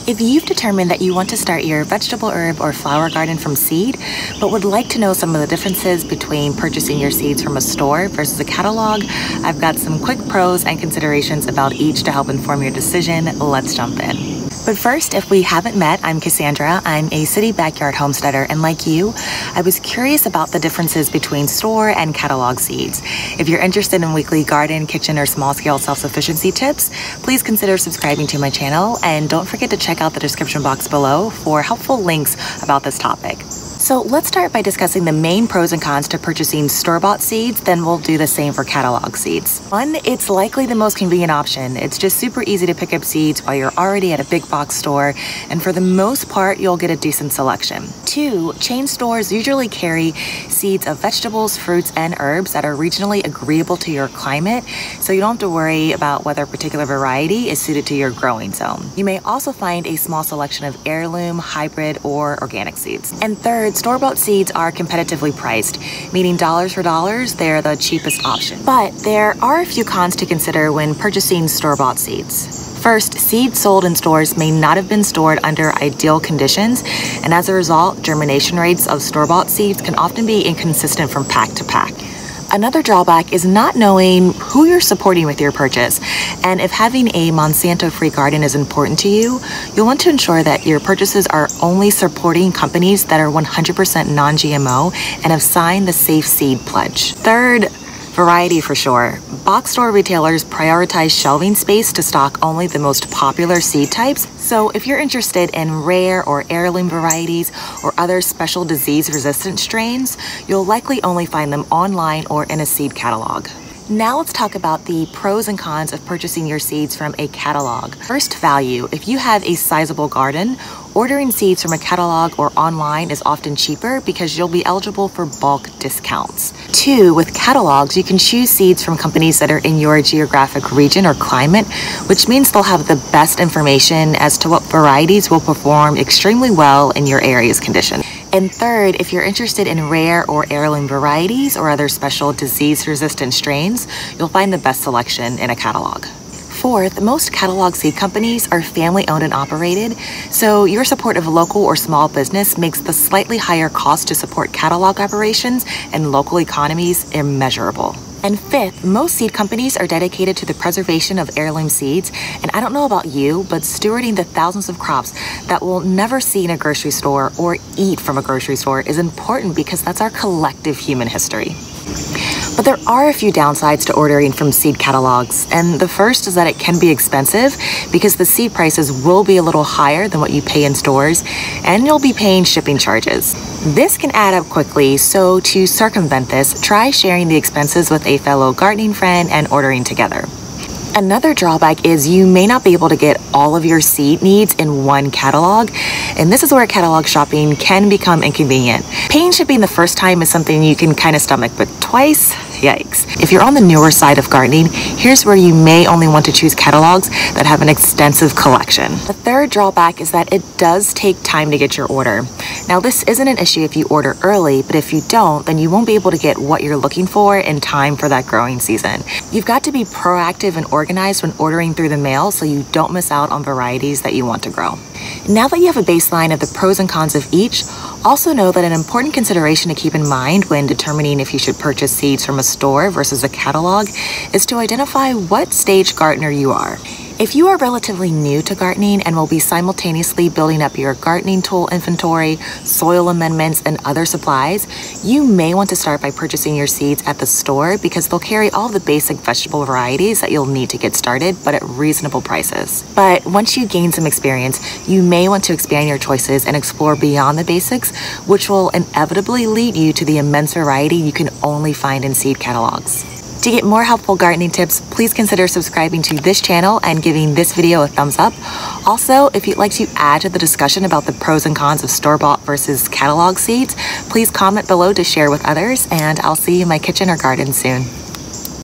If you've determined that you want to start your vegetable, herb, or flower garden from seed, but would like to know some of the differences between purchasing your seeds from a store versus a catalog, I've got some quick pros and considerations about each to help inform your decision. Let's jump in. But first, if we haven't met, I'm Cassandra. I'm a city backyard homesteader, and like you, I was curious about the differences between store and catalog seeds. If you're interested in weekly garden, kitchen, or small-scale self-sufficiency tips, please consider subscribing to my channel, and don't forget to check out the description box below for helpful links about this topic. So let's start by discussing the main pros and cons to purchasing store-bought seeds, then we'll do the same for catalog seeds. One, it's likely the most convenient option. It's just super easy to pick up seeds while you're already at a big box store, and for the most part, you'll get a decent selection. Two, chain stores usually carry seeds of vegetables, fruits, and herbs that are regionally agreeable to your climate, so you don't have to worry about whether a particular variety is suited to your growing zone. You may also find a small selection of heirloom, hybrid, or organic seeds. And third, store-bought seeds are competitively priced, meaning dollars for dollars, they're the cheapest option. But there are a few cons to consider when purchasing store-bought seeds. First, seeds sold in stores may not have been stored under ideal conditions, and as a result, germination rates of store-bought seeds can often be inconsistent from pack to pack. Another drawback is not knowing who you're supporting with your purchase, and if having a Monsanto-free garden is important to you, you'll want to ensure that your purchases are only supporting companies that are 100% non-GMO and have signed the Safe Seed Pledge. Third, variety for sure. Box store retailers prioritize shelving space to stock only the most popular seed types, so if you're interested in rare or heirloom varieties or other special disease-resistant strains, you'll likely only find them online or in a seed catalog. Now let's talk about the pros and cons of purchasing your seeds from a catalog. First, value. If you have a sizable garden, ordering seeds from a catalog or online is often cheaper because you'll be eligible for bulk discounts. Two, with catalogs, you can choose seeds from companies that are in your geographic region or climate, which means they'll have the best information as to what varieties will perform extremely well in your area's condition. And third, if you're interested in rare or heirloom varieties or other special disease-resistant strains, you'll find the best selection in a catalog. Fourth, most catalog seed companies are family-owned and operated, so your support of local or small business makes the slightly higher cost to support catalog operations and local economies immeasurable. And fifth, most seed companies are dedicated to the preservation of heirloom seeds, and I don't know about you, but stewarding the thousands of crops that we'll never see in a grocery store or eat from a grocery store is important because that's our collective human history. But there are a few downsides to ordering from seed catalogs, and the first is that it can be expensive because the seed prices will be a little higher than what you pay in stores, and you'll be paying shipping charges. This can add up quickly, so to circumvent this, try sharing the expenses with a fellow gardening friend and ordering together. Another drawback is you may not be able to get all of your seed needs in one catalog, and this is where catalog shopping can become inconvenient. Paying shipping the first time is something you can kind of stomach, but twice? Yikes. If you're on the newer side of gardening, here's where you may only want to choose catalogs that have an extensive collection. The third drawback is that it does take time to get your order. Now, this isn't an issue if you order early, but if you don't, then you won't be able to get what you're looking for in time for that growing season. You've got to be proactive and organized when ordering through the mail so you don't miss out on varieties that you want to grow. Now that you have a baseline of the pros and cons of each, also know that an important consideration to keep in mind when determining if you should purchase seeds from a store versus a catalog is to identify what stage gardener you are. If you are relatively new to gardening and will be simultaneously building up your gardening tool inventory, soil amendments, and other supplies, you may want to start by purchasing your seeds at the store because they'll carry all the basic vegetable varieties that you'll need to get started, but at reasonable prices. But once you gain some experience, you may want to expand your choices and explore beyond the basics, which will inevitably lead you to the immense variety you can only find in seed catalogs. To get more helpful gardening tips, please consider subscribing to this channel and giving this video a thumbs up. Also, if you'd like to add to the discussion about the pros and cons of store-bought versus catalog seeds, please comment below to share with others, and I'll see you in my kitchen or garden soon.